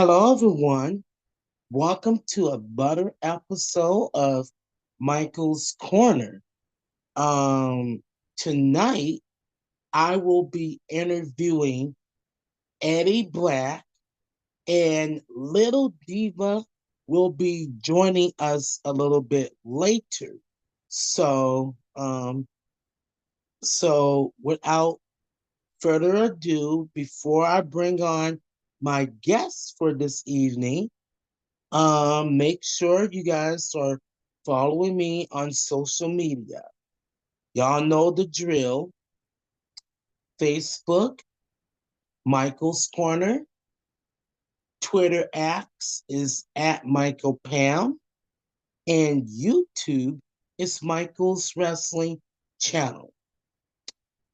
Hello, everyone. Welcome to a butter episode of Michael's Corner. Um, Tonight, I will be interviewing Eddie Black, and Little Diva will be joining us a little bit later. So, without further ado, before I bring on my guests for this evening, make sure you guys are following me on social media. Y'all know the drill. Facebook, Michael's Corner. Twitter X is at Michael Pam. And YouTube is Michael's Wrestling Channel.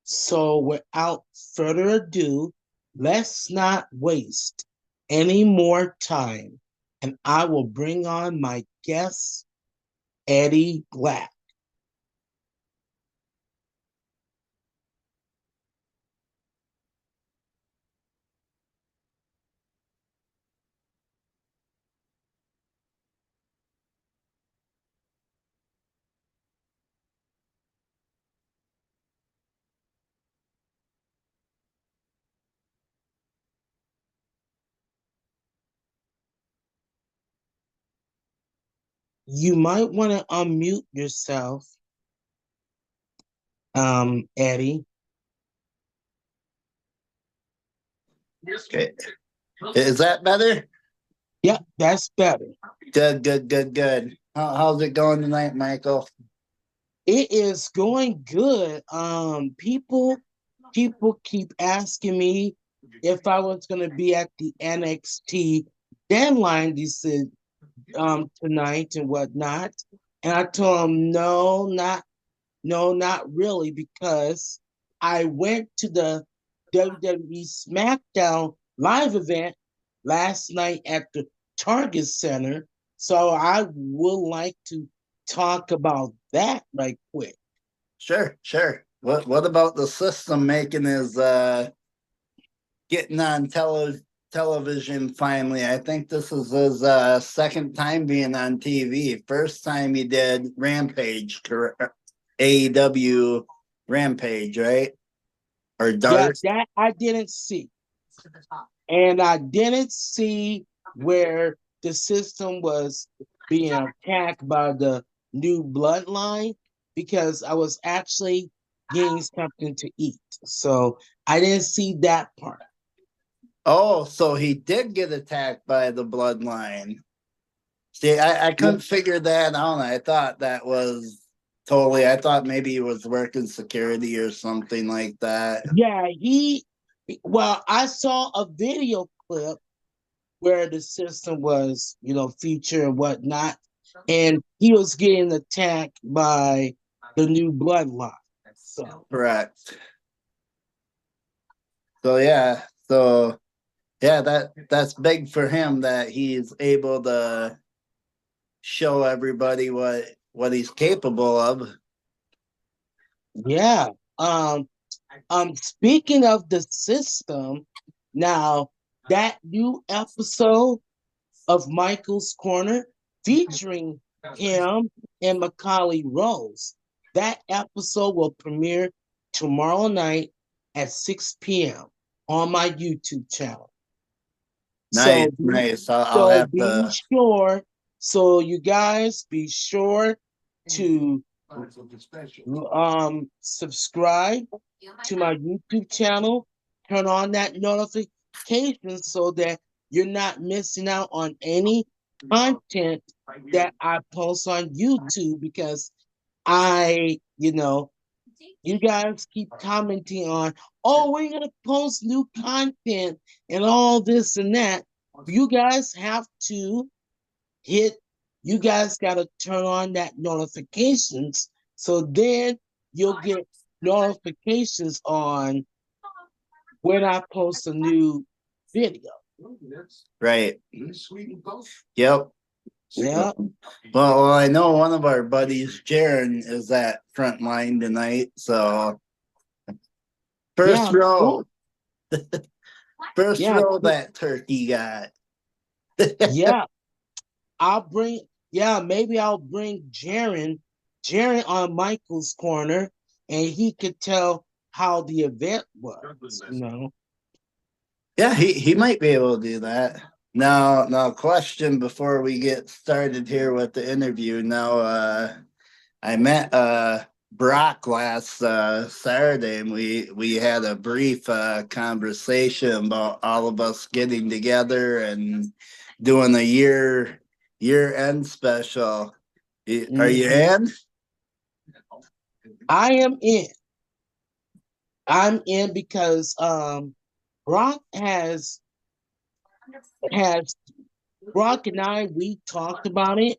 So without further ado, let's not waste any more time. And I will bring on my guest, Eddie Black. You might want to unmute yourself, Eddie. Okay. Is that better? Yep, that's better. Good. How's it going tonight, Michael? It is going good. People keep asking me if I was gonna be at the NXT deadline tonight and whatnot. And I told them not really, because I went to the WWE SmackDown live event last night at the Target Center. So I would like to talk about that right quick. Sure. What about the system making his getting on television finally? I think this is his second time being on TV. First time he did Rampage, AEW Rampage, right? Or Yeah, Dark? that I didn't see. And I didn't see where the system was being attacked by the new bloodline, because I was actually getting something to eat. So I didn't see that part. Oh, so he did get attacked by the bloodline. See, I couldn't figure that out. I thought that was totally, I thought maybe he was working security or something like that. Yeah, well, I saw a video clip where the system was, featured and whatnot, and he was getting attacked by the new bloodline. So Correct. So yeah, so yeah, that's big for him that he's able to show everybody what he's capable of. yeah. Um Speaking of the system, now that new episode of Michael's Corner featuring him and Macaulay Rose. That episode will premiere tomorrow night at 6 p.m. on my YouTube channel. Nice, So be, nice. I'll so have be to. sure, so you guys be sure to subscribe to my YouTube channel, turn on that notification so that you're not missing out on any content that I post on YouTube, because you guys keep commenting on, oh, we're going to post new content and all this and that. You guys have to hit, you guys got to turn on that notifications, so then you'll get notifications on when I post a new video. Right. Yep. Yeah. Well, I know one of our buddies, Jaron, is at Frontline tonight. So first Yeah. row, Cool. first Yeah. row that turkey got. Yeah, I'll bring. Yeah, maybe I'll bring Jaren on Michael's corner, and he could tell how the event was. Yeah, he might be able to do that. Now, question before we get started here with the interview. Now, I met Brock last Saturday, and we had a brief conversation about all of us getting together and doing a year end special. Are you Hmm. in? I am in. I'm in because Brock has Brock and I, we talked about it,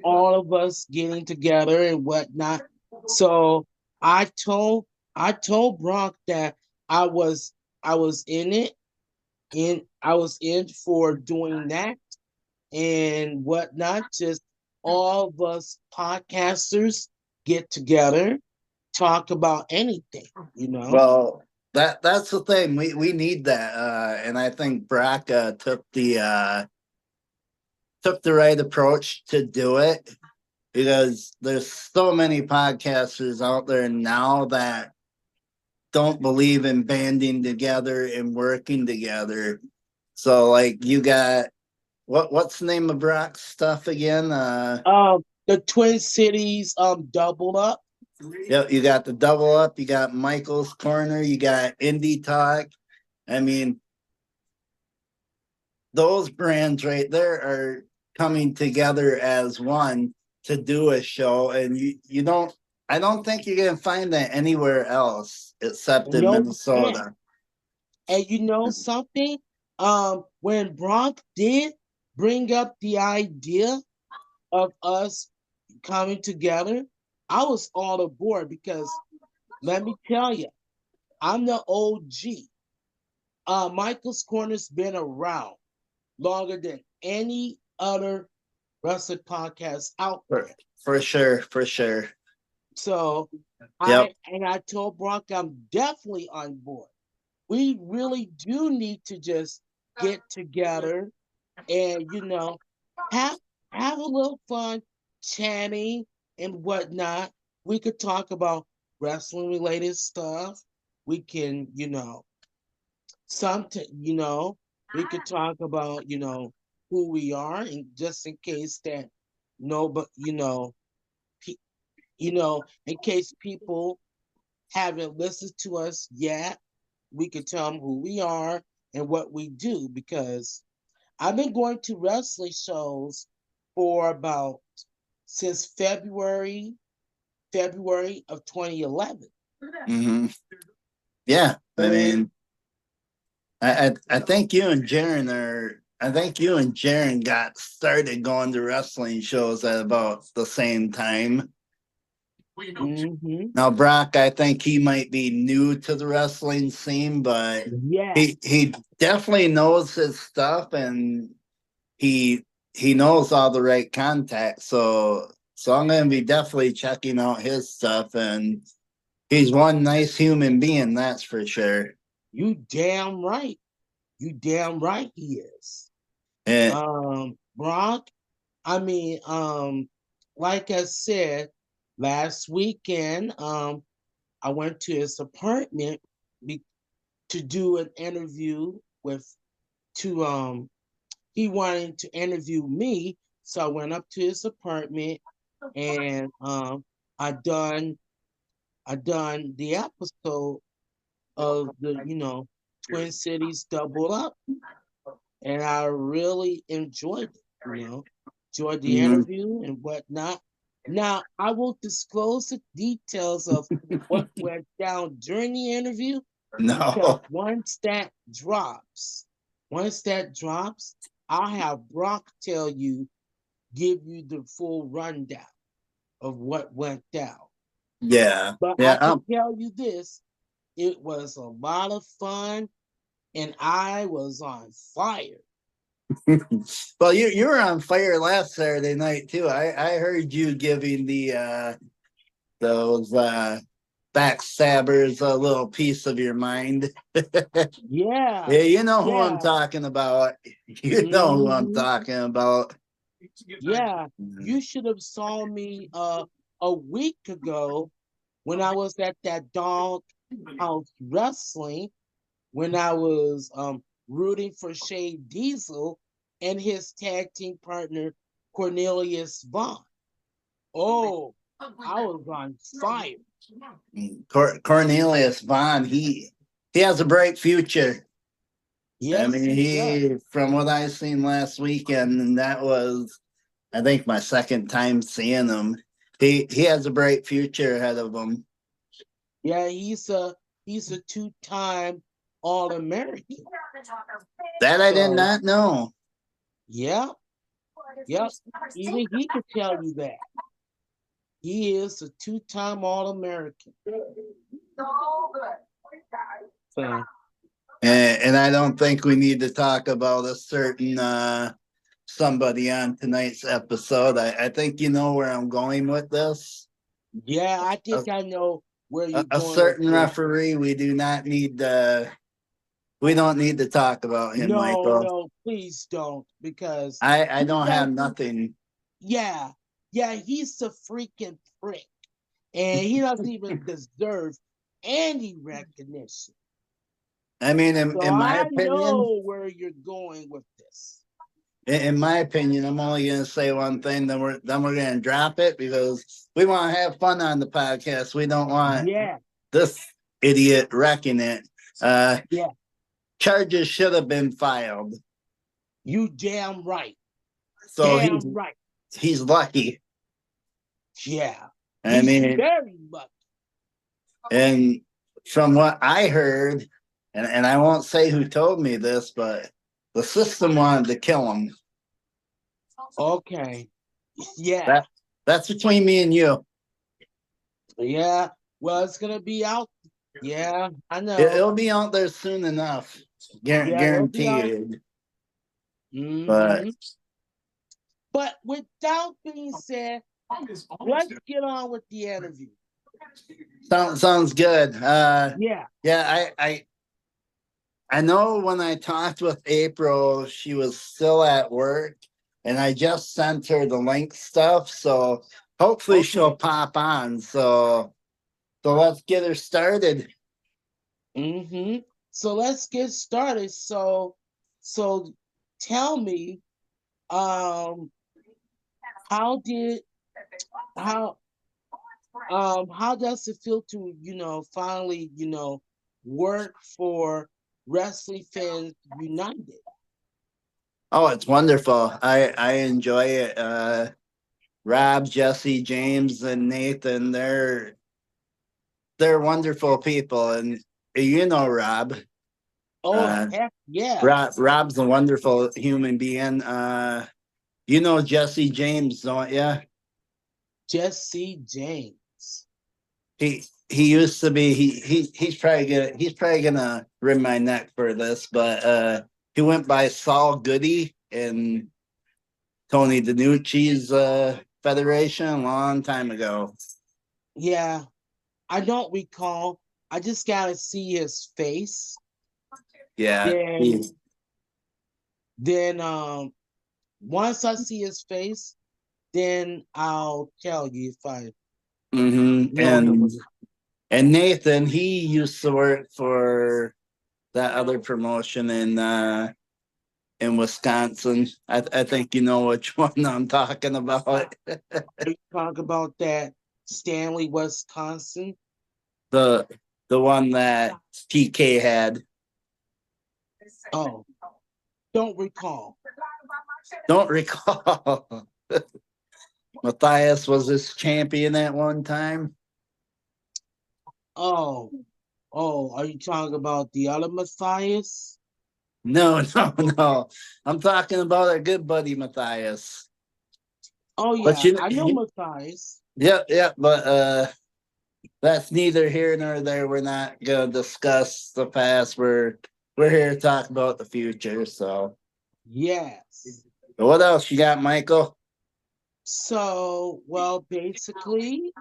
all of us getting together and whatnot. So I told I told Brock that I was I was in it, I was in for doing that and whatnot. Just all of us podcasters get together, talk about anything. Well, that's the thing. We need that, and I think Brock took the right approach to do it because there's so many podcasters out there now that don't believe in banding together and working together. So like you got what's the name of Brock's stuff again? The Twin Cities doubled up. Yep, you got the double up, you got Michael's corner, you got Indie Talk. I mean, those brands right there are coming together as one to do a show, and you don't. I don't think you're gonna find that anywhere else except in No, you can't. Minnesota. And you know something? When Brock did bring up the idea of us coming together, I was all aboard because let me tell you, I'm the OG. Michael's Corner's been around longer than any other wrestling podcast out For, there. for sure, for sure. So Yep. I told Brock I'm definitely on board. We really do need to just get together and have have a little fun chatting and whatnot. We could talk about wrestling related stuff. We can, something, we could talk about, who we are, and just in case that no, but pe- in case people haven't listened to us yet, we could tell them who we are and what we do because I've been going to wrestling shows for about since February of 2011. Hmm. Yeah. I And mean, I think you and Jaron are. I think you and Jaron got started going to wrestling shows at about the same time. hmm Now, Brock, I think he might be new to the wrestling scene, but he yes, definitely knows his stuff and he he knows all the right contacts. So I'm gonna be definitely checking out his stuff and he's one nice human being, that's for sure. you damn right. You damn right he is. And Brock, I mean, like I said, last weekend, I went to his apartment be- to do an interview with to he wanted to interview me, so I went up to his apartment and I done I done the episode of the Twin Cities Double Up, and I really enjoyed it. Enjoyed the mhm, interview and whatnot. Now I won't disclose the details of what went down during the interview because no, once that drops, I'll have Brock give you the full rundown of what went down. yeah, But I yeah. can tell you this, it was a lot of fun and I was on fire. Well, you were on fire last Saturday night too. I heard you giving the those backstabbers a little piece of your mind. Yeah, Yeah, you know who I'm yeah. talking about. You know who I'm Hmm. talking about. Yeah, Mm. you should have saw me a week ago when I was at that dog house wrestling when I was rooting for Shay Diesel and his tag team partner Cornelius Vaughn. Oh, I was on fire. Cornelius Vaughn, he has a bright future. I Yes, mean, he does. he from what I seen last weekend, and that was I think my second time seeing him. He has a bright future ahead of him. Yeah, he's a two-time All-American. That I did So not know. yeah, yep. Even he could tell you that. He is a two-time All-American. So And I don't think we need to talk about a certain somebody on tonight's episode. I think you know where I'm going with this. yeah, I A, think I know where you're a going with certain this. referee we do not need to we don't need to talk about him, No, Michael. no, please don't, because I he don't have doesn't. nothing. Yeah, yeah, he's a freaking prick, and he doesn't even deserve any recognition. I mean, So I know where you're going with this. in my opinion, I'm only gonna say one thing. Then we're gonna drop it because we want to have fun on the podcast. We don't want Yeah, this idiot wrecking it. Uh, yeah, Charges should have been filed. you damn right, So damn right. he's lucky. Yeah, I he's mean, very lucky. and from what I heard, and I won't say who told me this, but the system wanted to kill him. Okay, yeah, That that's between me and you. yeah. Well, it's gonna be out. Yeah, I It'll know. be out there soon enough, Yeah, it'll be out. guaranteed. But Hmm. But with that being said, let's get on with the interview. sounds good. Yeah. Yeah, I know when I talked with April, she was still at work, and I just sent her the link stuff. So hopefully she'll Okay. pop on. So let's get her started. Hmm. So let's get started. So tell me, um, how did how how does it feel to finally work for Wrestling Fans United? Oh, it's wonderful. I enjoy it. Rob, Jesse, James, and Nathan, they're wonderful people, and you know Rob. Oh Uh, heck yeah, Rob's a wonderful human being. You know Jesse James, don't you? Jesse James. He used to be he's probably gonna rip my neck for this, but he went by Saul Goody in Tony DiNucci's federation a long time ago. Yeah, I don't recall. I just gotta see his face. Yeah, Then then once I see his face, then I'll tell you if I know him or and not. Nathan, he used to work for that other promotion in Wisconsin. I think you know which one I'm talking about. You talk about that Stanley, Wisconsin. the the one that TK had. Oh, don't recall. Don't recall. Matthias was his champion at one time. Oh, oh, are you talking about the other Matthias? No, no, no. I'm talking about our good buddy Matthias. Oh But yeah, I know Matthias. yeah, but that's neither here nor there. We're not gonna discuss the past. We're here to talk about the future. So, Yes. what else you got, Michael? So, well, basically,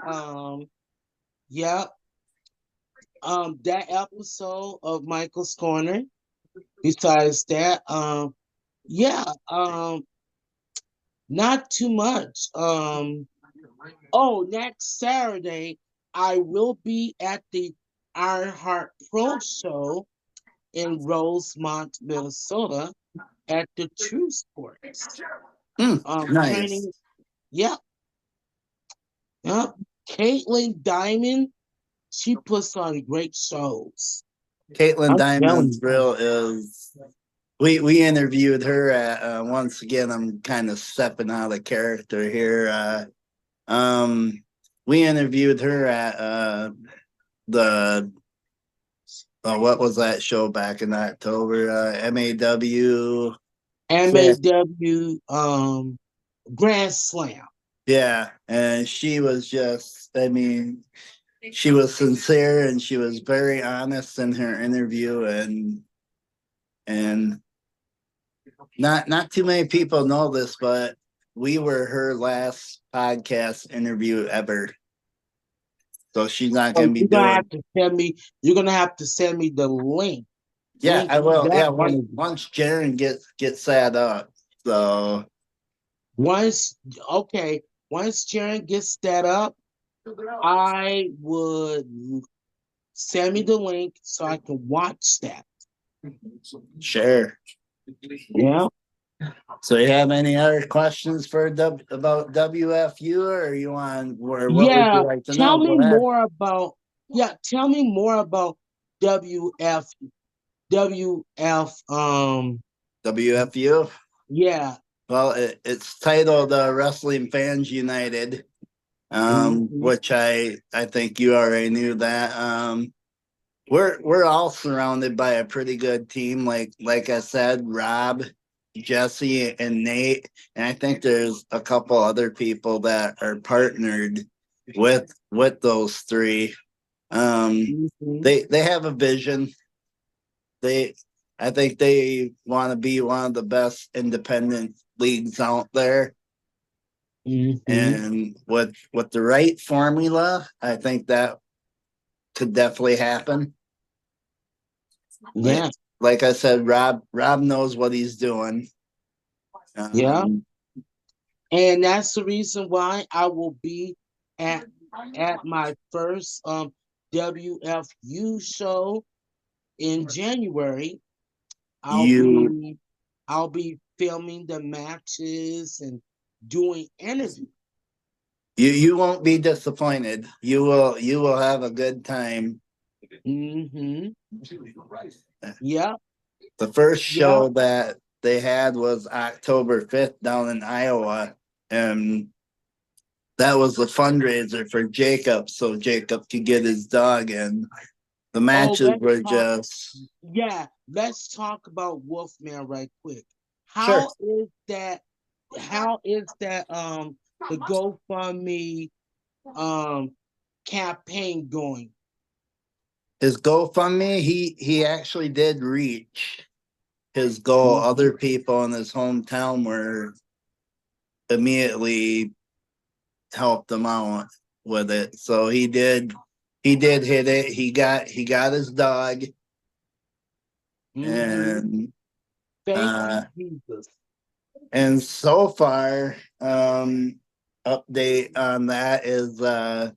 yeah. that episode of Michael's Corner. Besides that, yeah, not too much. Oh, next Saturday I will be at the Ironheart Pro Show in Rosemont, Minnesota, at the True Sports. Nice. Training. Yep, yep. Caitlin Diamond, she puts on great shows. Caitlin I'm Diamond's telling you. real is we interviewed her at once again. I'm kind of stepping out of character here. Um, we interviewed her at the what was that show back in October? MAW. Yeah, MAW Grand Slam. yeah, and she was just. I mean, she was sincere and she was very honest in her interview, and not too many people know this, but we were her last podcast interview ever. So she's not So gonna be doing. you're gonna have to send me the link. Yeah, Link I to will. that Yeah, once interview. once Jaren gets set up. So Once okay, once Sharon gets that up, I would send me the link so I can watch that. sure. Yeah. So you have any other questions for about WFU, or you want, or what would you Yeah. like to Tell know? me Go ahead. more about tell me more about WF WF WFU. yeah. Well, it's titled Wrestling Fans United, Hmm. which I think you already knew that. We're all surrounded by a pretty good team. Like I said, Rob, Jesse, and Nate, and I think there's a couple other people that are partnered with those three. Hmm. They have a vision. They I think they want to be one of the best independent leagues out there. Hmm. And with the right formula, I think that could definitely happen. Like Yeah. like I said, Rob knows what he's doing. Yeah. Um, And that's the reason why I will be at my first WFU show in January. I'll you be I'll be filming the matches and doing interviews. you won't be disappointed. You will have a good time. Hmm. Yeah, The first yeah. show that they had was October 5th down in Iowa, and that was a fundraiser for Jacob, so Jacob could get his dog in. The Oh, matches were just let's talk about Wolfman right quick. sure. How is that how is that the GoFundMe um campaign going? His GoFundMe, he actually did reach his goal. Hmm. Other people in his hometown were immediately helped him out with it. So he did hit it. He got his dog, Hmm. and Thank you, uh Jesus. and so far, update on that is the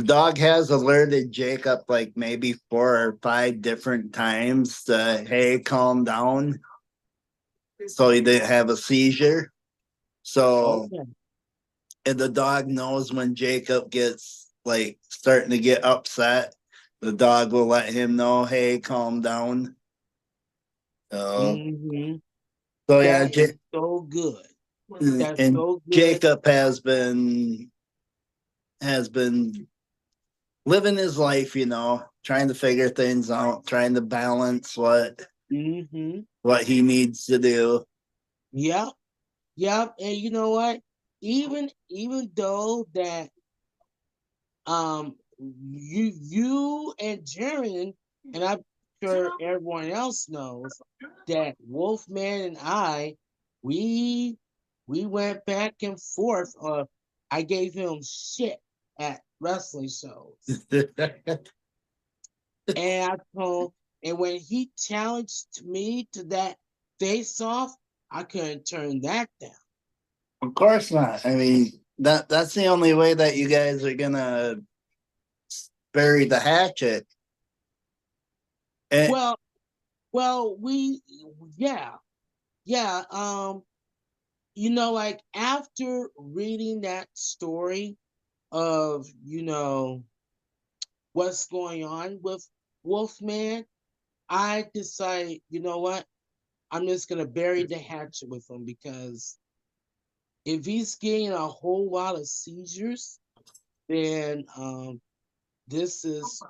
dog has alerted Jacob like maybe 4 or 5 different times to, hey, calm down, so he didn't have a seizure. So, Okay. and the dog knows when Jacob gets like starting to get upset, the dog will let him know, hey, calm down. So, Hmm. so yeah, That is so good. That's and so good. Jacob has been living his life, trying to figure things out, trying to balance Hmm. what he needs to do. Yep. Yep. And you know what? Even though that you and Jaren, and I'm sure everyone else knows that Wolfman and I, we we went back and forth. I gave him shit at wrestling shows. And I told, and when he challenged me to that face off, I couldn't turn that down. Of course not. I mean, that's the only way that you guys are gonna bury the hatchet. And Well, well, yeah, yeah. Like after reading that story of, what's going on with Wolfman, I decided, you know what? I'm just gonna bury the hatchet with him because if he's getting a whole lot of seizures, then this is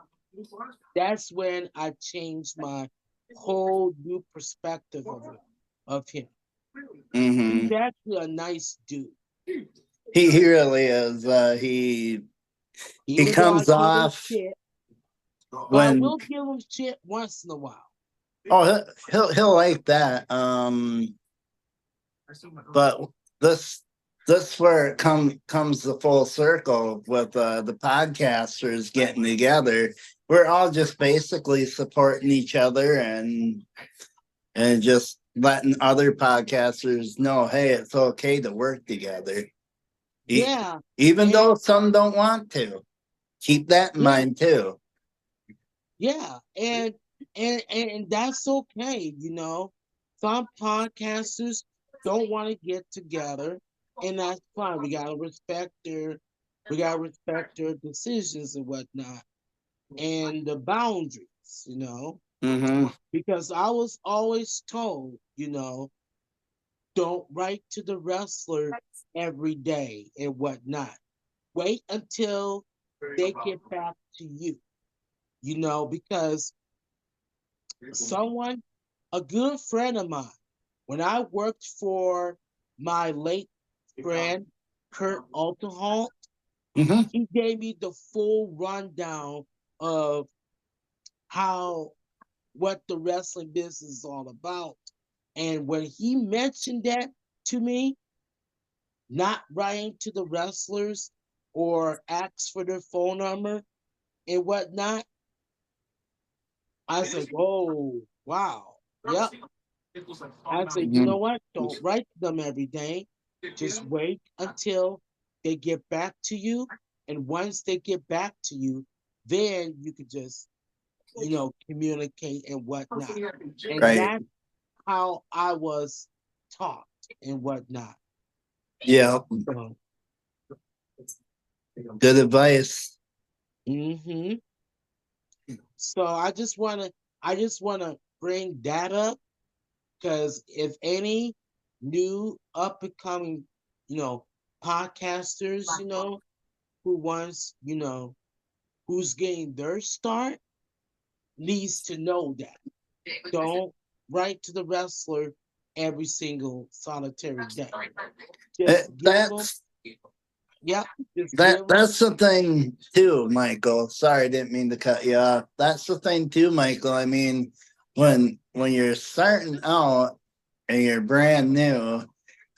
that's when I changed my whole new perspective of him. He's hmm actually a nice dude. he really is. He Even though I comes give him off shit, but I when will give him shit once in a while. oh he'll like that. But this this where it comes the full circle with the podcasters getting together. We're all just basically supporting each other and just letting other podcasters know, hey, it's okay to work together. E- Yeah, Even and though some don't want to. Keep that in yeah, mind too. yeah, and that's okay. Some podcasters don't want to get together, and that's fine. We gotta respect their decisions and whatnot, and the boundaries. Mm-hmm. Because I was always told, don't write to the wrestler every day and whatnot. Wait until they get back to you, because someone, a good friend of mine, when I worked for my late friend, Kurt Altenholt, Mm-hmm. he gave me the full rundown of how what the wrestling business is all about. And when he mentioned that to me, not writing to the wrestlers or ask for their phone number and whatnot, I was like, oh, wow. Yep. I said, you know what? Don't write to them every day. Just wait until they get back to you. And once they get back to you, then you could just, communicate and whatnot. And Right. that's how I was taught and whatnot. Yeah. So, Good advice. hmm so I just wanna bring that up because if any new up and coming, you know, podcasters, who wants, who's getting their start, needs to know that. Don't write to the wrestler every single solitary day. Just give them, That's yep, just give them, that's the thing too, Michael. Sorry, I didn't mean to cut you off. That's the thing too, Michael. I mean, when you're starting out and you're brand new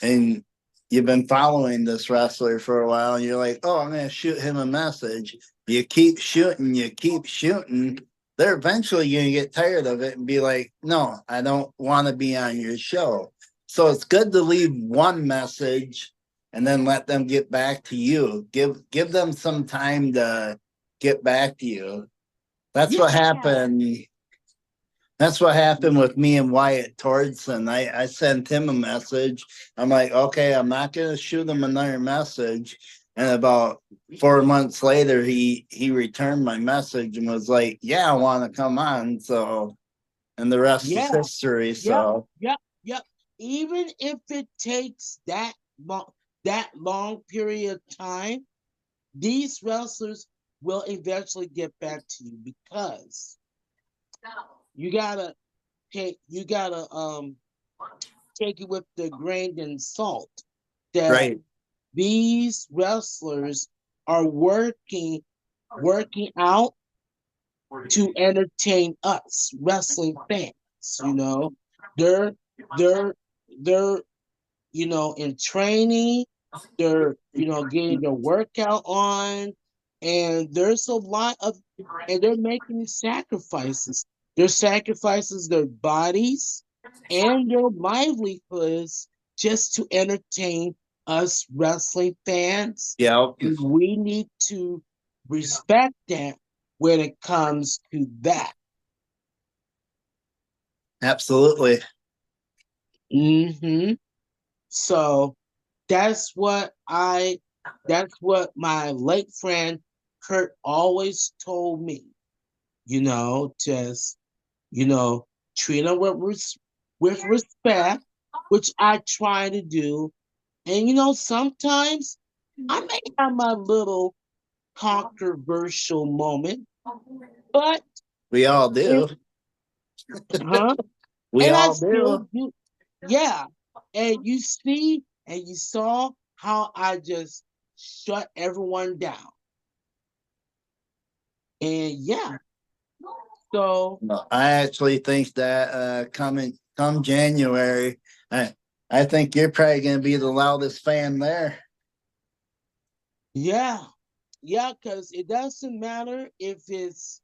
and you've been following this wrestler for a while, and you're like, oh, I'm gonna shoot him a message. You keep shooting. They're eventually gonna get tired of it and be like, no, I don't want to be on your show. So it's good to leave one message and then let them get back to you. Give them some time to get back to you. That's what yeah, happened. That's what happened with me and Wyatt Tordson. I sent him a message. I'm like, okay, I'm not gonna shoot him another message. And about 4 months later, he returned my message and was like, yeah, I want to come on. So, and the rest is yeah, history. yep, So, yep, yep. Even if it takes that long period of time, these wrestlers will eventually get back to you because you gotta take it with the grain and salt that right, these wrestlers are working out to entertain us wrestling fans. They're they're they're in training. They're getting their workout on. and there's a lot of, and they're making sacrifices. They're sacrifices their bodies and their livelihoods just to entertain us wrestling fans. Yeah, And we need to respect that when it comes to that. absolutely. Hmm. So that's what I, that's what my late friend Kurt always told me. Just, you know, treat them with respect, which I try to do. And, sometimes I may have my little controversial moment, but, We all if, do. huh? We And I all still do. do, yeah. And you see, and you saw how I just shut everyone down. And yeah, so No, I actually think that come January, I think you're probably going to be the loudest fan there. yeah, yeah, because it doesn't matter if it's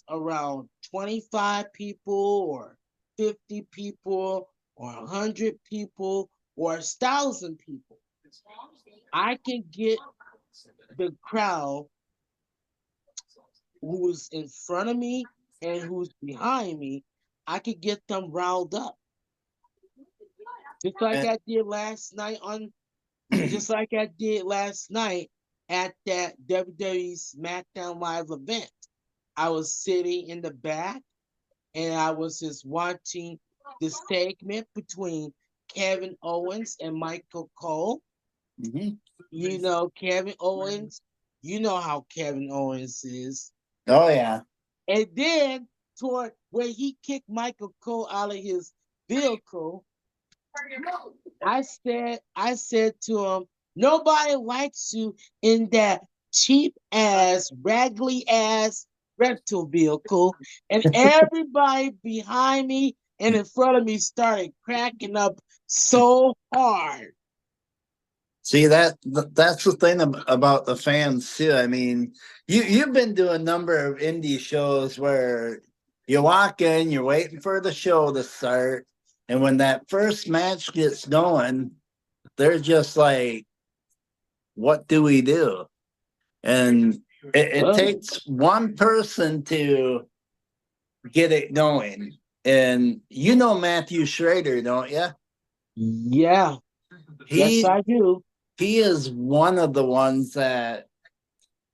around 25 people or 50 people or 100 people or 1,000 people. I can get the crowd who's in front of me and who's behind me, I could get them riled up. Just like And, I did last night on just like I did last night at that WWE SmackDown Live event. I was sitting in the back and I was just watching the segment between Kevin Owens and Michael Cole. Mhm. Kevin Owens, you know how Kevin Owens is. Oh yeah. And then toward where he kicked Michael Cole out of his vehicle, I said to him, nobody likes you in that cheap ass, raggedy ass rental vehicle. And everybody behind me and in front of me started cracking up so hard. See that's the thing about the fans too. I mean, you've been to a number of indie shows where you walk in, you're waiting for the show to start, and when that first match gets going, they're just like, "What do we do?" And it Oh, takes one person to get it going. And you know Matthew Schrader, don't you? yeah. Yes, He I do. he is one of the ones that,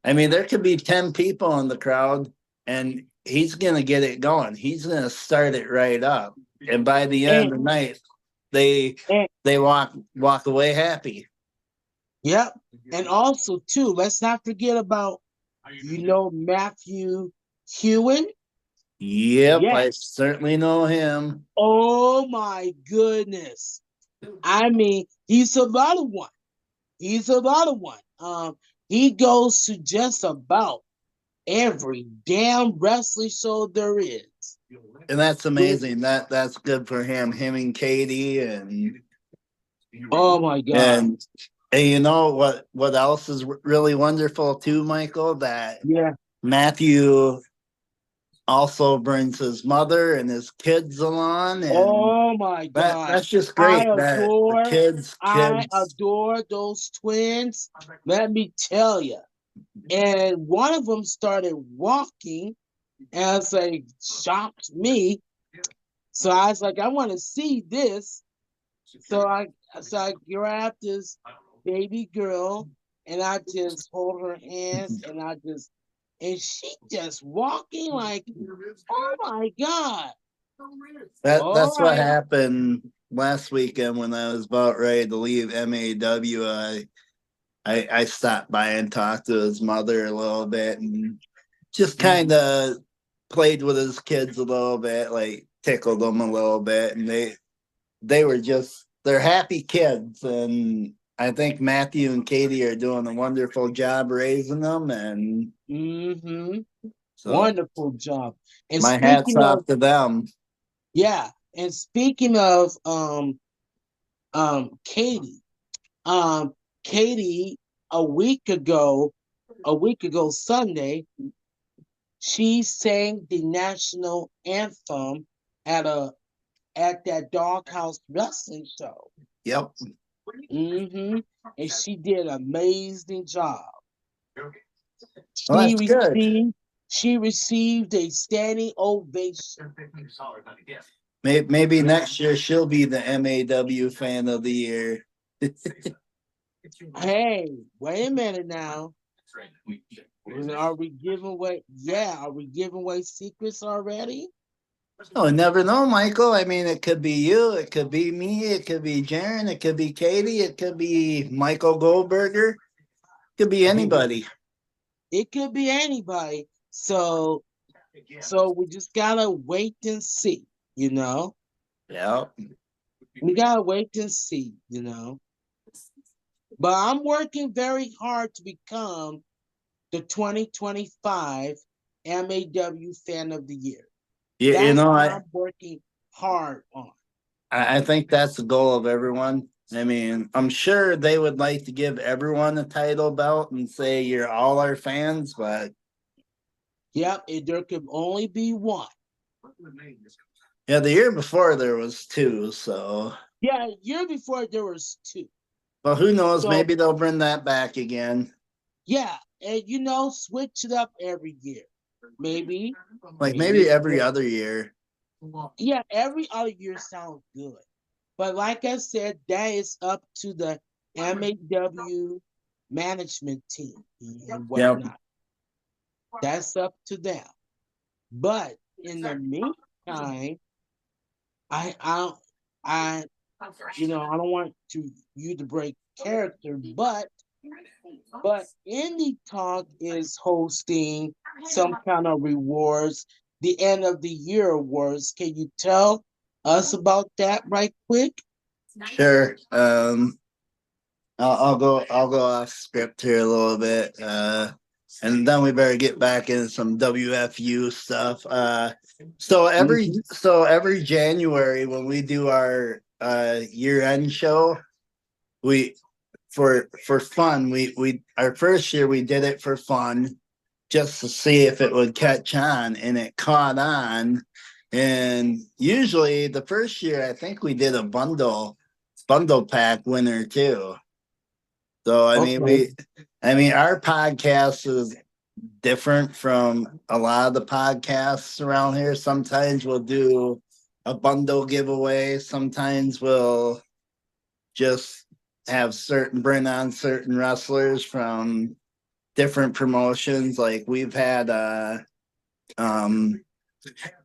I mean, there could be 10 people in the crowd and he's gonna get it going. He's gonna start it right up. And by the end And, of the night, they and they walk away happy. yep. And also too, let's not forget about Matthew Hewen. Yep, I Yes. certainly know him. Oh my goodness. I mean, he's another one. He's another one. He goes to just about every damn wrestling show there is. And that's With amazing. That's good for him. Him and Katie oh my god. and and you know what else is really wonderful too, Michael? That Yeah. Matthew also brings his mother and his kids along, and Oh my god. that's just I great. That the adore kids. those twins. Let me tell you. And one of them started walking as a shocked me. So I was like, I want to see this. So I grabbed this baby girl and I just hold her hands and she just walking like, oh my God. All That's what right. happened last weekend when I was about ready to leave MAW. I stopped by and talked to his mother a little bit and just kind Mhm. of played with his kids a little bit, like tickled them a little bit, and they were just they're happy kids, and I think Matthew and Katie are doing a wonderful job raising them, and Mhm. so Wonderful job. And my hats speaking off of to them. yeah, and speaking of Katie, um Katie a week ago a week ago Sunday, she sang the national anthem at a at that doghouse wrestling show. Yep. hmm And she did an amazing job. Well, She that's good. received she received a standing ovation. Maybe next year she'll be the MAW fan of the year. Hey, wait a minute now. Are we giving away? Yeah, are we giving away secrets already? Oh, never know, Michael. I mean, it could be you, it could be me, it could be Jaren, it could be Katie, it could be Michael Goldberger, it could be anybody. It could be anybody. So we just gotta wait and see, you know? Yeah. We gotta wait and see, you know. But I'm working very hard to become the 2025 MAW Fan of the Year. You That's know, what I'm working hard on. I think that's the goal of everyone. I mean, I'm sure they would like to give everyone a title belt and say you're all our fans, but Yep, there could only be one. yeah, the year before there was two, so Yeah, year before there was two. well, who knows? So Maybe they'll bring that back again. yeah, and switch it up every year. Maybe, Like maybe maybe. every other year. Yeah, every other year sounds good. But like I said, that is up to the MAW management team and Yep. whatnot. That's up to them. But in the meantime, I I I don't want you to break character, but Indie Talk is hosting some kind of rewards, the end of the year awards. Can you tell us about that right quick? Sure. I'll go off script here a little bit. And then we better get back into some WFU stuff. Mm-hmm. So every January when we do our year end show, we for fun, we our first year we did it for fun just to see if it would catch on, and it caught on. And usually the first year I think we did a bundle pack winner too. So Okay. I mean our podcast is different from a lot of the podcasts around here. Sometimes we'll do a bundle giveaway. Sometimes we'll just have bring on certain wrestlers from different promotions. Like we've had um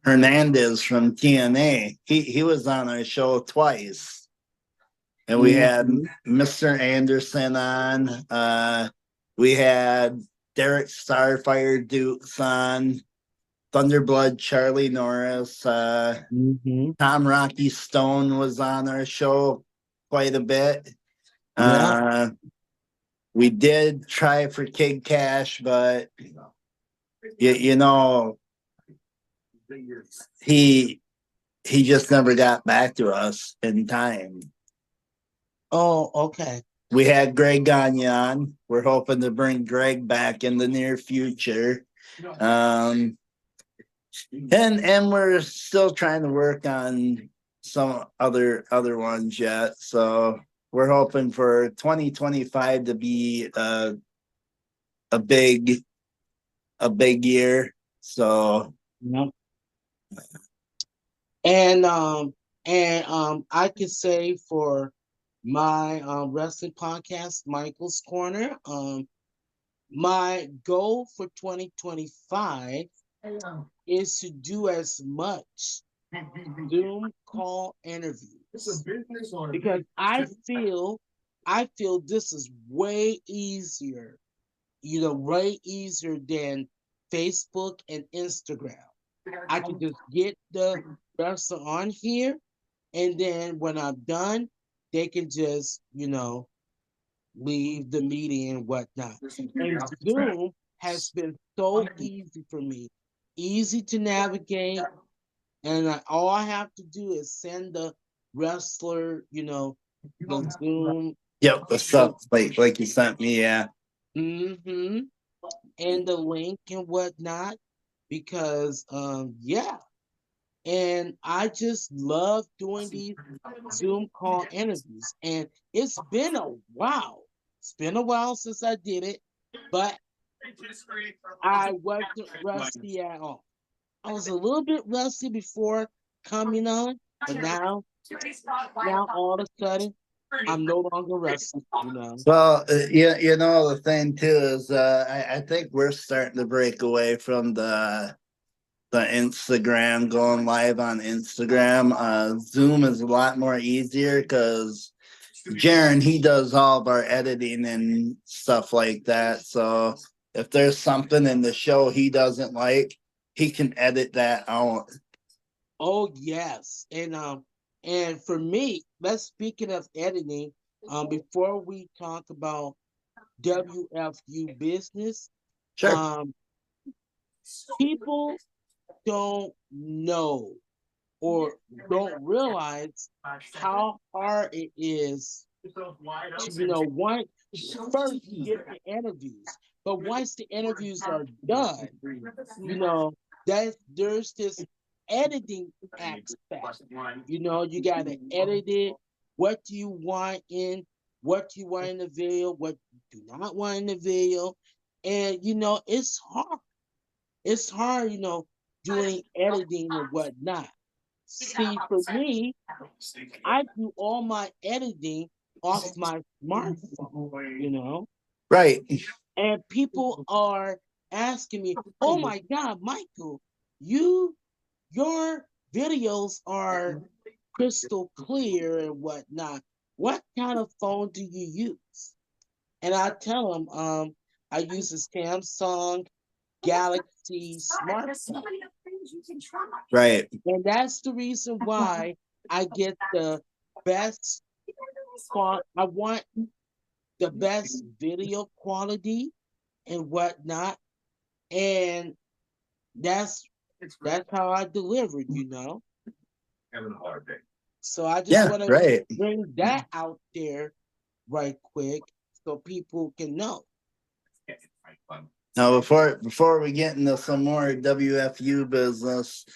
Hernandez from TNA. He was on our show twice. And we had Mm-hmm. Mr. Anderson on. We had Derek Starfire Dukes on. Thunderblood Charlie Norris. Mm-hmm. Tom Rocky Stone was on our show quite a bit. Yeah. Uh, we did try for Kid Cash, but you know he he just never got back to us in time. Oh, okay. We had Greg Gagne on. We're hoping to bring Greg back in the near future. Um, and we're still trying to work on some other ones yet. So we're hoping for 2025 to be a big a big year. So Yep. And I could say for my wrestling podcast, Michael's Corner, my goal for 2025 is to do as much Zoom call interviews because I feel this is way easier, way easier than Facebook and Instagram. I can just get the wrestler on here, and then when I'm done, they can just, leave the meeting and whatnot. And Zoom has been so easy for me, easy to navigate, and all I have to do is send the wrestler, the Zoom yep, the link. stuff like you sent me, yeah. Mm-hmm. and the link and whatnot because yeah, and I just love doing these Zoom call interviews. And it's been a while. It's been a while since I did it, but I wasn't rusty at all. I was a little bit rusty before coming on, but now all of a sudden, I'm no longer rusty, you know. Well, you know the thing too is I think we're starting to break away from the Instagram, going live on Instagram. Zoom is a lot more easier because Jaron, he does all of our editing and stuff like that. So if there's something in the show he doesn't like, he can edit that out. Oh yes, and for me, let's speaking of editing. Before we talk about WFU business, Sure. um, people don't know or don't realize how hard it is to, one first get the interviews. But once the interviews are done, you know, there's this editing aspect. You gotta edit it. What do you want in? What do you want in the video? What you do not want in the video? And it's hard. It's hard, doing editing and whatnot. See, for me, I do all my editing off my smartphone. Right. And people are asking me, "Oh my God, Michael, you your videos are crystal clear and whatnot. What kind of phone do you use?" And I tell them, I use a Samsung Galaxy smartphone. Right. And that's the reason why I get the best I want the best video quality and whatnot. And that's that's how I deliver it. So I just Yeah. want to Right. bring that out there right quick so people can know. Now, before we get into some more WFU business,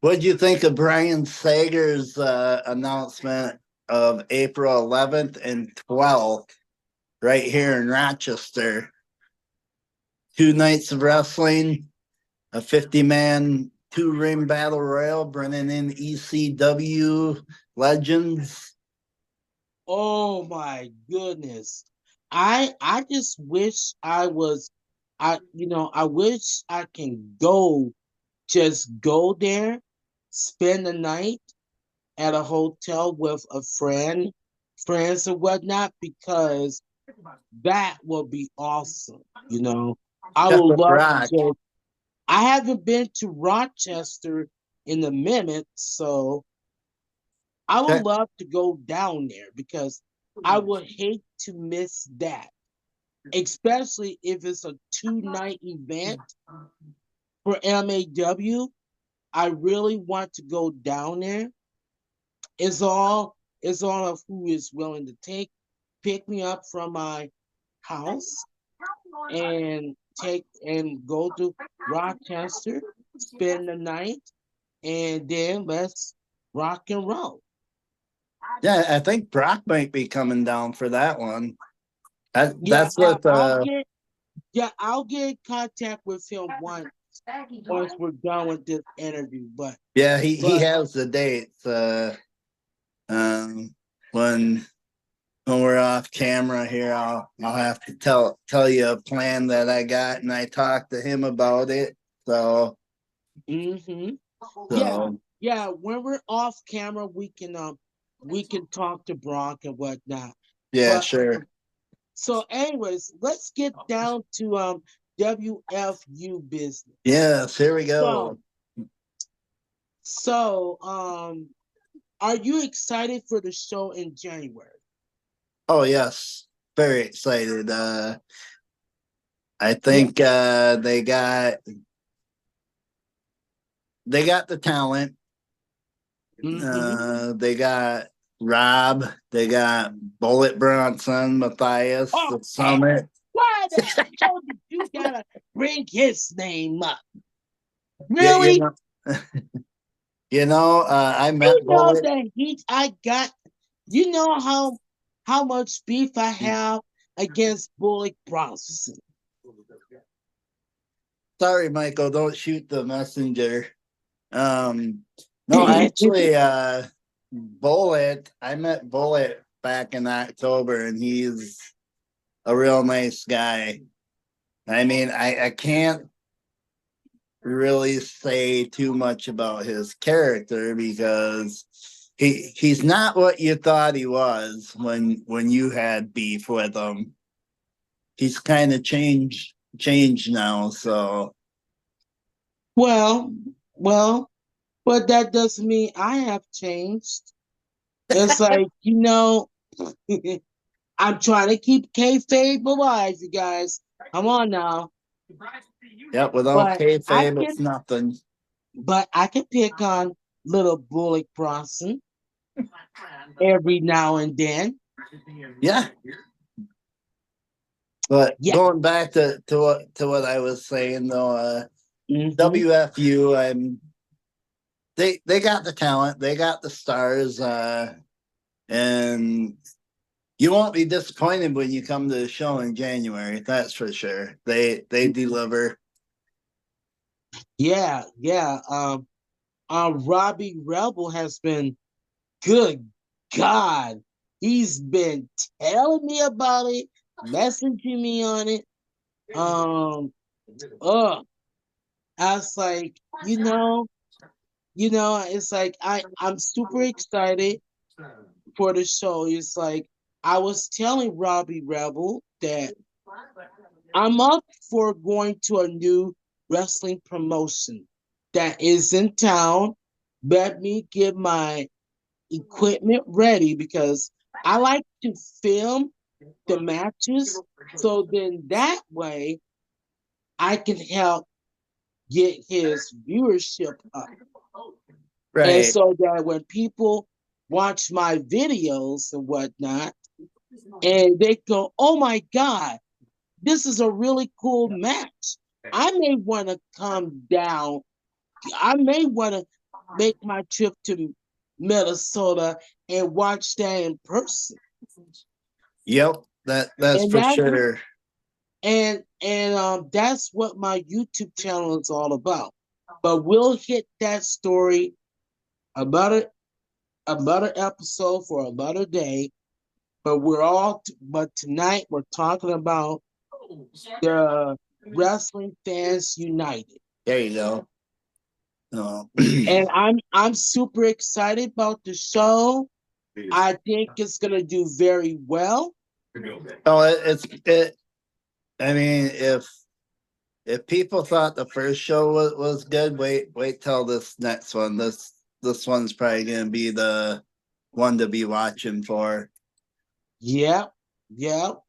what did you think of Brian Sager's announcement of April 11th and 12th right here in Rochester? 2 nights of wrestling, a 50-man two-ring battle royal, bringing in ECW legends. Oh my goodness. I just wish I wish I can go there, spend the night at a hotel with a friends and whatnot, because that will be awesome. I Jeff would love to Rock. go. I haven't been to Rochester in a minute, so I would Check. love to go down there because I would hate to miss that, especially if it's a 2-night event for MAW. I really want to go down there. It's all of who is willing to pick me up from my house and go to Rochester, spend the night, and then let's rock and roll. Yeah, I think Brock might be coming down for that one. Yeah, That's what I'll get in contact with him once we're done with this interview. But yeah, he but has the dates um when we're off camera here. I'll have to tell you a plan that I got, and I talked to him about it. So hmm yeah, so yeah. When we're off camera, we can talk to Brock and whatnot. yeah, But sure. so, anyways, let's get down to WFU business. Yes, here we So go. so are you excited for the show in January? Oh yes, very excited. I Yeah. think they got the talent. Mm-hmm. They got Rob. They got Bullet Bronson, Matthias, Oh, the Summit. Why the hell did you gotta bring his name up? Yeah, Really? I You met know Bullet. that heat I got. You know how much beef I have against Bullock Bronson. Sorry, Michael, don't shoot the messenger. Um, no, actually, Bullet. I met Bullet back in October, and he's a real nice guy. I mean, I can't really say too much about his character because he's not what you thought he was when you had beef with him. He's kind of changed now, so well, well, but that doesn't mean I have changed. It's like, I'm trying to keep kayfabe alive, you guys. Come on now. yep, without But I kayfabe can it's nothing. but I can pick on little Bullock Bronson every now and then. Yeah. But Yeah. going back to what I was saying though, Hmm. WFU, they got the talent, they got the stars, and you won't be disappointed when you come to the show in January. That's for sure. They deliver. Yeah, yeah. Robbie Rebel has been good. God, he's been telling me about it, messaging me on it. Um, uh, I was like, it's like I'm super excited for the show. It's like I was telling Robbie Rebel that I'm up for going to a new wrestling promotion that is in town. Let me get my equipment ready because I like to film the matches. So then that way I can help get his viewership up. And Right. so that when people watch my videos and whatnot, and they go, oh my God, this is a really cool match. I may want to come down. I may want to make my trip to Minnesota and watch that in person. Yep. That's And for that's sure. that's what my YouTube channel is all about. But we'll hit that story about it another episode for another day. But tonight we're talking about the Wrestling Fans United. There you go. Oh. And I'm super excited about the show. I think it's gonna do very well. Oh, it. I mean, if people thought the first show was good, wait till this next one. This one's probably gonna be the one to be watching for. Yep, yep.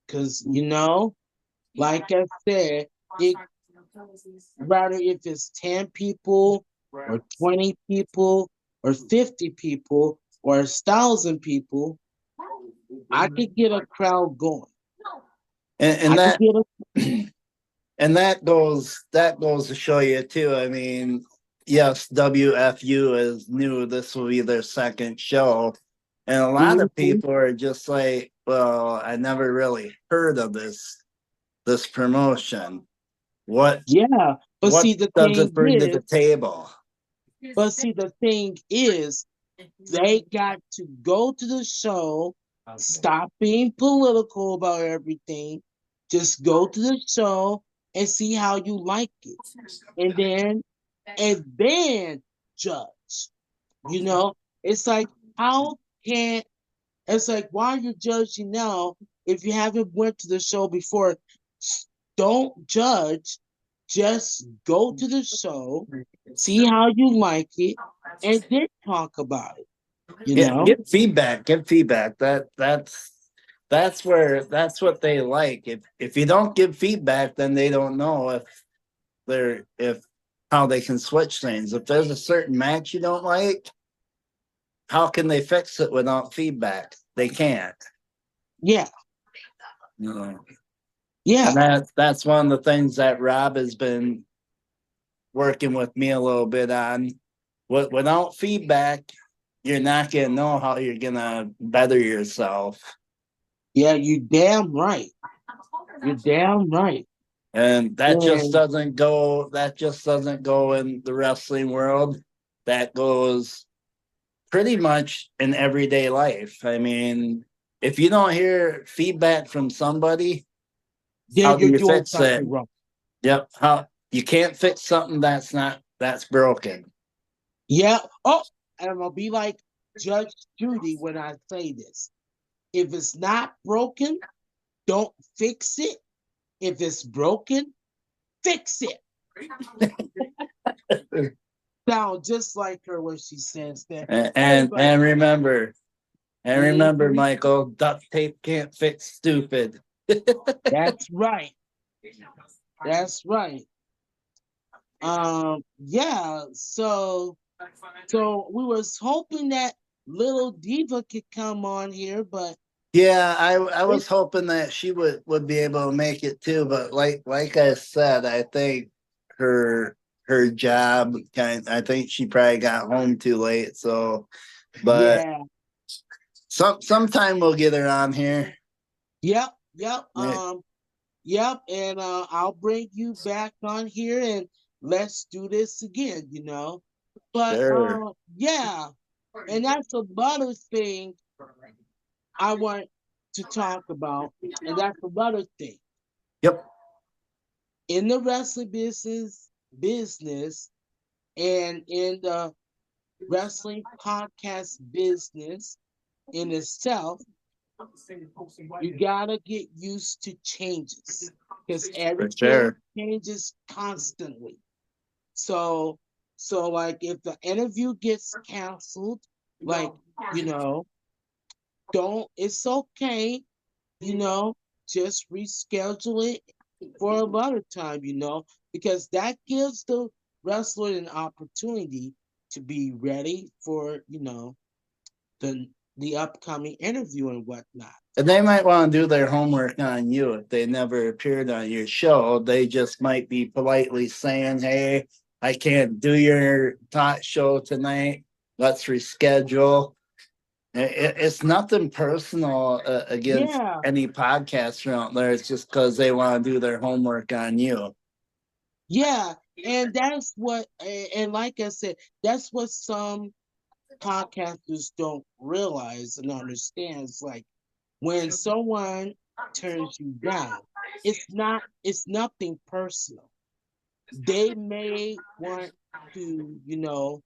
Cause like I said, it rather if it's 10 people or 20 people or 50 people or 1,000 people, I could get a crowd going. And I could that get a and that goes to show you too. I mean, yes, WFU is new. This will be their second show, and a lot of Mhm. people are just like, "Well, I never really heard of this promotion. What Yeah. But what see the does it thing bring to is, the table?" but see the thing is they got to go to the show, stop being political about everything, just go to the show and see how you like it. And then judge. You know, it's like how can it's like why are you judging now if you haven't went to the show before? Don't judge. Just go to the show, see how you like it, and then talk about it. You Yeah, know? get feedback. Get feedback. That's what they like. If you don't give feedback, then they don't know if how they can switch things. If there's a certain match you don't like, how can they fix it without feedback? They can't. Yeah. You know. Yeah, And that's one of the things that Rob has been working with me a little bit on. Without feedback, you're not gonna know how you're gonna better yourself. yeah, you damn right. You're damn right. And And that just doesn't go in the wrestling world. That goes pretty much in everyday life. I mean, if you don't hear feedback from somebody, then how do you're you doing fix it? something wrong. Yep. How you can't fix something that's broken. Yeah. Oh, and I'm gonna be like Judge Judy when I say this. If it's not broken, don't fix it. If it's broken, fix it. Sound just like her when she says that. And Hey, and, but and remember, mhm, Michael, duct tape can't fix stupid. that's right. That's right. Yeah. So we was hoping that little diva could come on here, but Yeah, I it was hoping that she would be able to make it too, but like I said, I think her her job I think she probably got home too late. So, but yeah. sometime we'll get her on here. Yep, yep. Yeah, Yep, and I'll bring you back on here and let's do this again, But sure. yeah, and that's another thing I want to talk about, and that's another thing. Yep. In the wrestling business and in the wrestling podcast business in itself, you gotta get used to changes because For everything sure. changes constantly. So, so like if the interview gets canceled, like, you know, don't, it's okay, you know, just reschedule it for another time, because that gives the wrestler an opportunity to be ready for, the the upcoming interview and whatnot. And they might want to do their homework on you if they never appeared on your show. They just might be politely saying, "Hey, I can't do your talk show tonight. Let's reschedule." It's nothing personal against Yeah, any podcaster out there. It's just because they want to do their homework on you. yeah. And that's what, and like I said, that's what some podcasters don't realize and understand. It's like when someone turns you down, it's nothing personal. They may want to,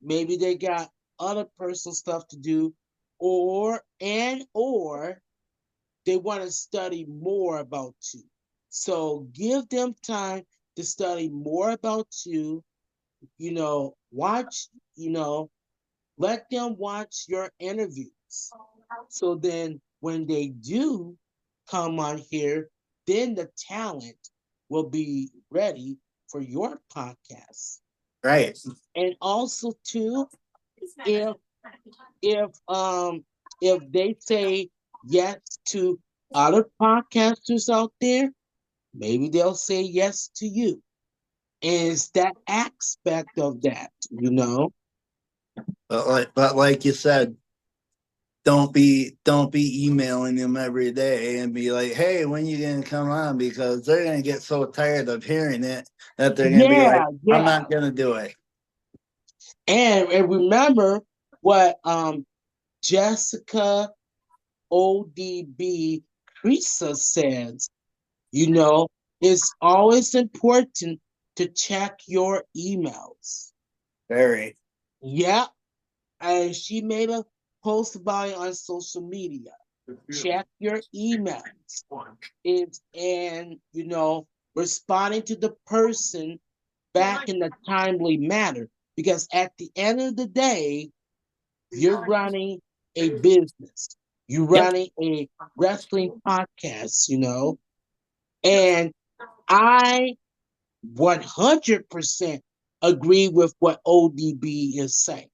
maybe they got other personal stuff to do, or they want to study more about you. So give them time to study more about you, watch, let them watch your interviews. So then when they do come on here, then the talent will be ready for your podcast. Right. And also too, if if um if they say yes to other podcasters out there, maybe they'll say yes to you. And it's that aspect of that. But like you said, don't be emailing them every day and be like, "Hey, when you gonna come on?" Because they're gonna get so tired of hearing it that they're gonna be like, Yeah, "I'm yeah. not gonna do it." And remember what Jessica ODB Creasa says, it's always important to check your emails. Very. Yeah, and she made a post about it on social media. Check your emails. It's and responding to the person back in a timely manner. Because at the end of the day, you're running a business. You're Yep. running a wrestling podcast. And I 100% agree with what ODB is saying.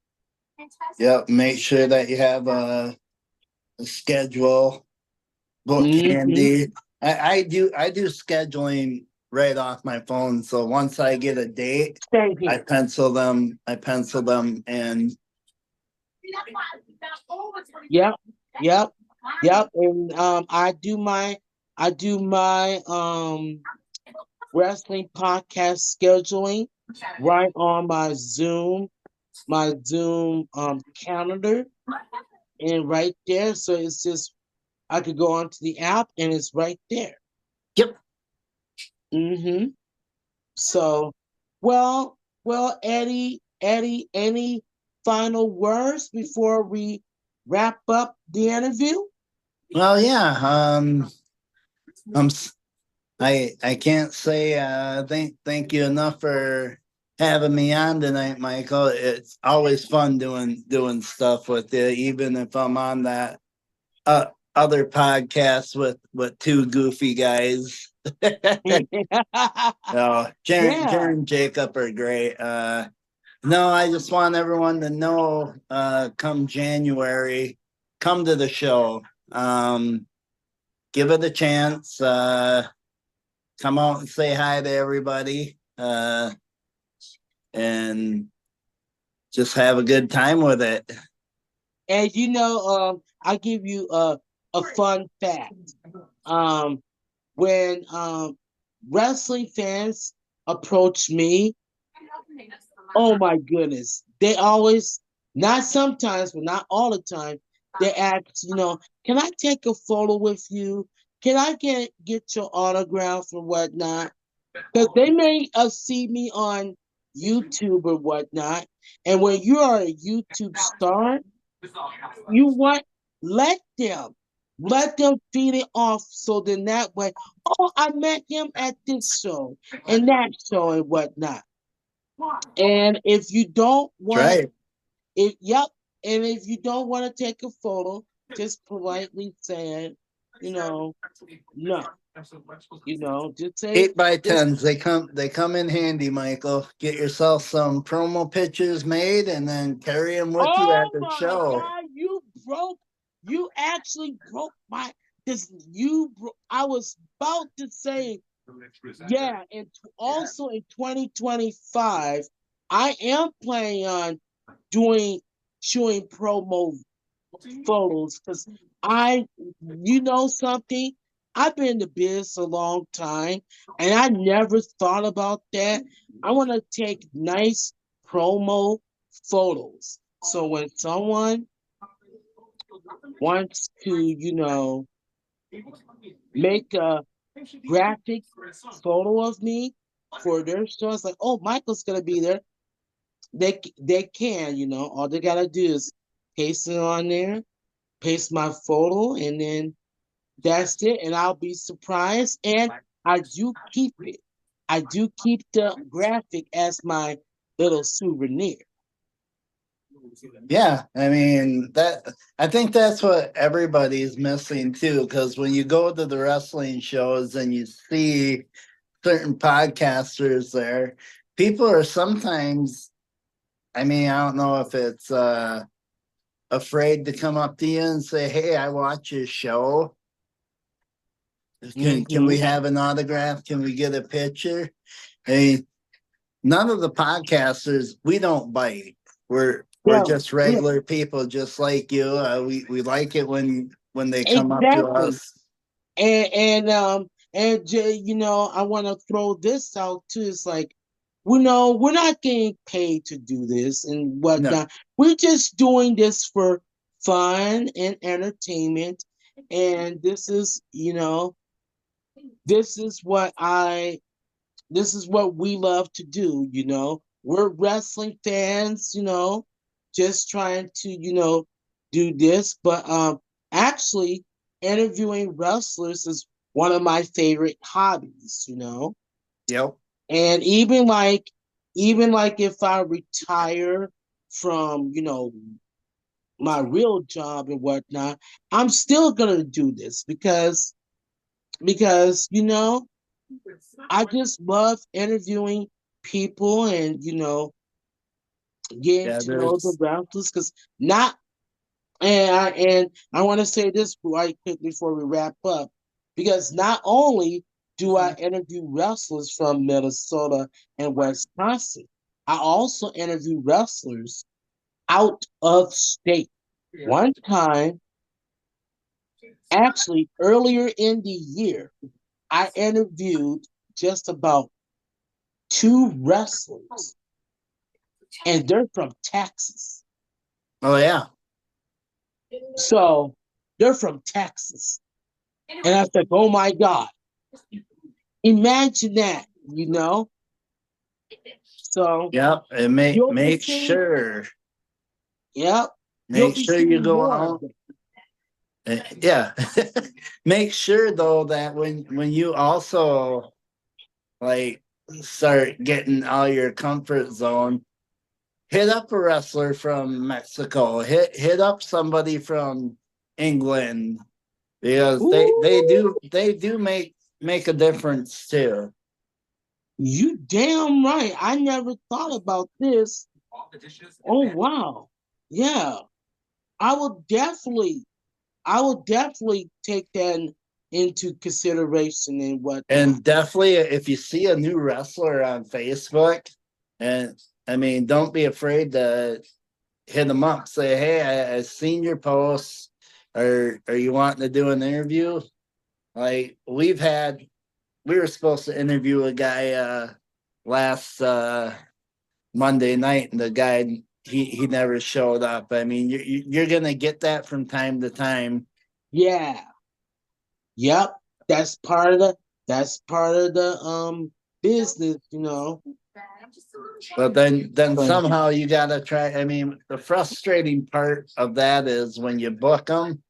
Yep. Make sure that you have a schedule book Hmm. handy. I do scheduling right off my phone. So once I get a date, Same I here. pencil them. I pencil them, and Yep, yep, yep. And I do my wrestling podcast scheduling right on my Zoom calendar, and right there. So it's just I could go onto the app and it's right there. yep. Mm-hmm. So, well, Eddie, any final words before we wrap up the interview? Well, yeah. I'm. I can't say thank you enough for having me on tonight, Michael. It's always fun doing stuff with you, even if I'm on that uh, other podcast with two goofy guys. No, Yeah. Jaron and Jacob are great. No, I just want everyone to know, come January, come to the show. Give it a chance. Come out and say hi to everybody. And just have a good time with it. And I'll give you a fun fact. Um, when wrestling fans approach me, oh my goodness, they always, not sometimes, but not all the time, they ask, can I take a photo with you? Can I get your autograph or whatnot? Because they may see me on YouTube or whatnot. And when you are a YouTube star, you want let them let them feed it off, so then that way, oh, I met him at this show and that show and whatnot. And if you don't That's want right. if yep, and if you don't want to take a photo, just politely say it, you know, no. Just say, 8x10s, they come in handy, Michael. Get yourself some promo pictures made and then carry them with you at oh the my show. God, you actually broke my this I was about to say, yeah, and also in 2025, I am planning on doing showing promo photos because you know something, I've been in the business a long time and I never thought about that. I want to take nice promo photos. So when someone wants to, make a graphic photo of me for their show, it's like, oh, Michael's gonna be there. They can, all they gotta do is paste it on there, paste my photo, and then that's it. And I'll be surprised. And I do keep it. I do keep the graphic as my little souvenir. Yeah, I mean that. I think that's what everybody's missing too. Because when you go to the wrestling shows and you see certain podcasters there, people are sometimes. I mean, I don't know if it's afraid to come up to you and say, "Hey, I watch your show. Can Mm-hmm. we have an autograph? Can we get a picture?" Hey, none of the podcasters, we don't bite. We're Yeah, just yeah, regular people, just like you. We like it when they come up to exactly. us. And I want to throw this out too. It's like, we're not getting paid to do this and No, whatnot. We're just doing this for fun and entertainment. And this is what I this is what we love to do. We're wrestling fans, just trying to, do this. But actually interviewing wrestlers is one of my favorite hobbies. yep, And even like if I retire from, my real job and whatnot, I'm still gonna do this because I just love interviewing people and getting yeah. to know the There's wrestlers because not and I want to say this right quick before we wrap up. because not only do I interview wrestlers from Minnesota and Wisconsin, I also interview wrestlers out of state. One time, actually earlier in the year, I interviewed just about two wrestlers, and they're from Texas. Oh yeah. So they're from Texas. And I said, oh my God, imagine that, you know? So Yep. And make you'll be make seeing, sure yep, you'll make be sure you seeing go more of out. them. Yeah. Make sure though that when you also like start getting out of your comfort zone, hit up a wrestler from Mexico, hit up somebody from England, because Ooh, they do make a difference too. you damn right. I never thought about this. Oh wow. Yeah. I will definitely take that into consideration and whatnot. And definitely, if you see a new wrestler on Facebook, and I mean, don't be afraid to hit them up. Say, hey, I seen your posts. Are you wanting to do an interview? Like we were supposed to interview a guy last Monday night, and the guy he never showed up. I mean, you're gonna get that from time to time. Yeah. Yep. That's part of the business, you know. But then So somehow you gotta try. I mean, the frustrating part of that is when you book them.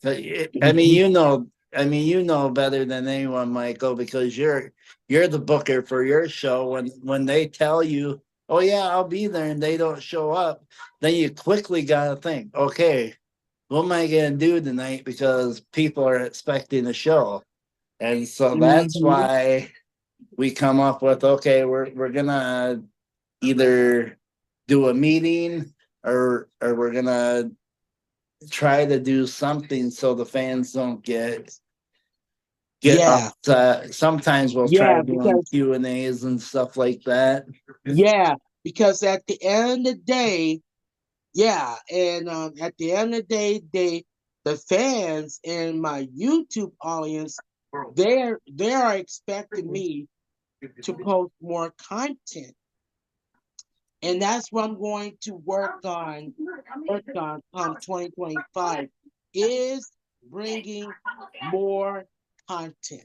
I mean, mhm. you know better than anyone, Michael, because you're the booker for your show. When they tell you, "Oh yeah, I'll be there," and they don't show up, then you quickly gotta think, "Okay, what am I gonna do tonight?" Because people are expecting a show, and so that's Mhm. why we come up with, okay, we're gonna either do a meeting, or we're gonna try to do something so the fans don't get Yeah. upset. Sometimes we'll try Yeah, doing because Q&As and stuff like that. yeah, because at the end of the day, yeah, and at the end of the day, the fans and my YouTube audience, they are expecting me to post more content, and that's what I'm going to work on 2025 is bringing more content,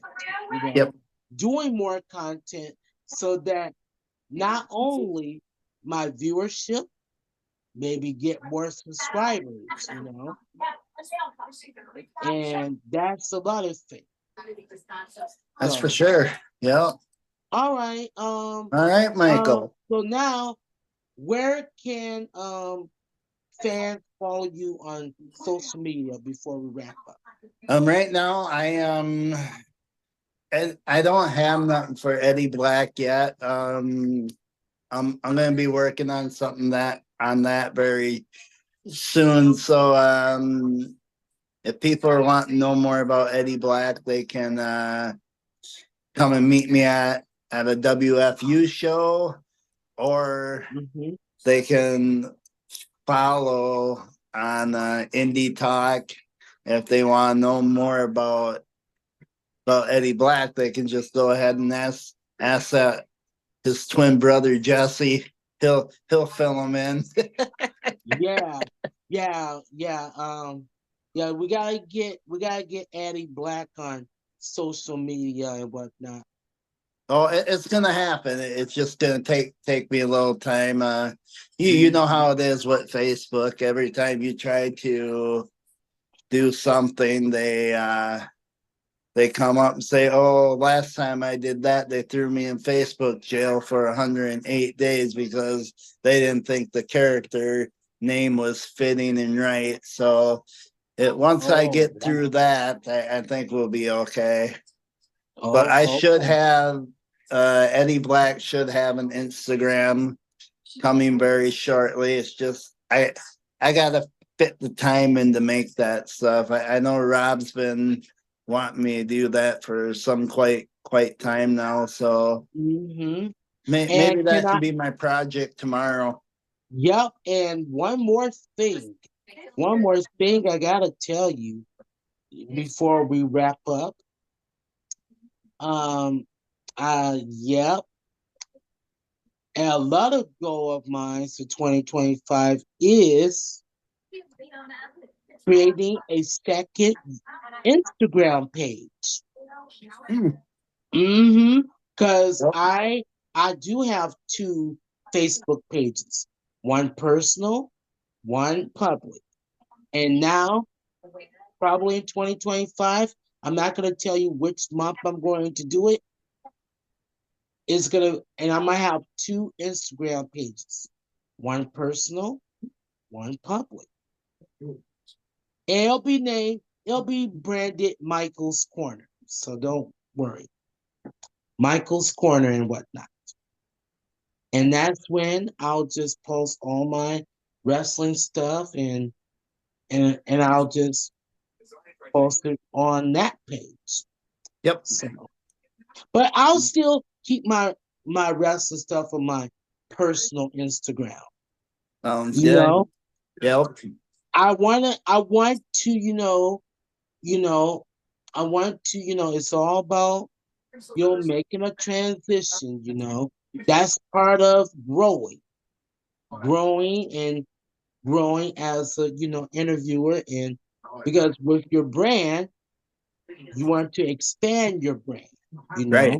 you know, Yep. doing more content so that not only my viewership maybe get more subscribers, you know, and that's a lot of things. That's for So, sure. Yep. all right, All right, Michael. so now where can fans follow you on social media before we wrap up? Right now I am. I don't have nothing for Eddie Black yet. I'm gonna be working on something that very soon. So if people are wanting to know more about Eddie Black, they can come and meet me at a WFU show, or Hmm. they can follow on Indie Talk. If they want to know more about Eddie Black, they can just go ahead and ask that his twin brother Jesse. He'll fill them in. Yeah, yeah. Yeah, we gotta get Addie Black on social media and whatnot. Oh, it's gonna happen. It's just gonna take me a little time. You know Mhm. how it is with Facebook. Every time you try to do something, they come up and say, "Oh, last time I did that, they threw me in Facebook jail for 108 days because they didn't think the character name was fitting and right." So once I Oh, get through wow. that, I think we'll be okay. But Oh, I should okay. have Eddie Black should have an Instagram coming very shortly. It's just I gotta fit the time in to make that stuff. I know Rob's been wanting me to do that for some quite time now. So Mm-hmm. And maybe can that I? could be my project tomorrow. Yep. And thing, one more thing I gotta tell you before we wrap up. Um. Yep. A lot of goal of mine for 2025 is creating a second Instagram page. Hmm. Mm-hmm. Because Yep. I do have two Facebook pages, one personal, one public. And now, probably in 2025, I'm not gonna tell you which month I'm going to do it. And I might have two Instagram pages, one personal, one public. And it'll be branded Michael's Corner. So don't worry. Michael's Corner and whatnot. And that's when I'll just post all my wrestling stuff and I'll just post it on that page. Yep. So but I'll still keep my wrestling stuff on my personal Instagram. Sounds You good. know, Yep. I want to, you know, I want to, it's all about making a transition, That's part of growing and growing as a, interviewer. And because with your brand, you want to expand your brand, you Right.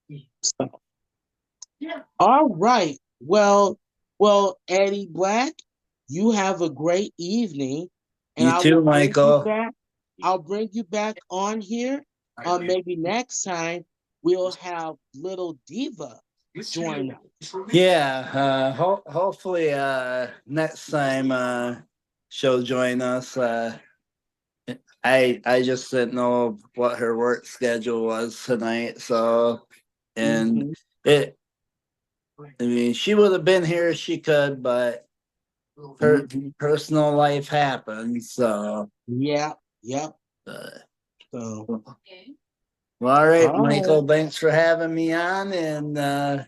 know. So, all right. Eddie Black, you have a great evening, and You I will too, bring you Michael. back. I'll bring you back on here. Maybe next time we'll have Little Diva join us. Yeah. Hopefully next time she'll join us. I just didn't know what her work schedule was tonight, so and Hmm. it I mean she would have been here if she could, but her Hmm. personal life happens, so Yeah. Yep. uh, So, well, all right, all right. Michael, thanks for having me on, and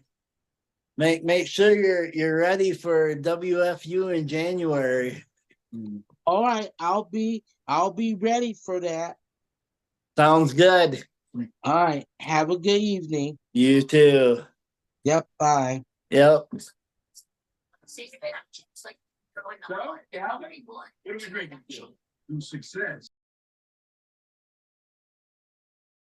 make sure you're ready for WFU in January. All right. I'll be ready for that. Sounds good. All right. Have a good evening. You too. Yep. Bye. Yep.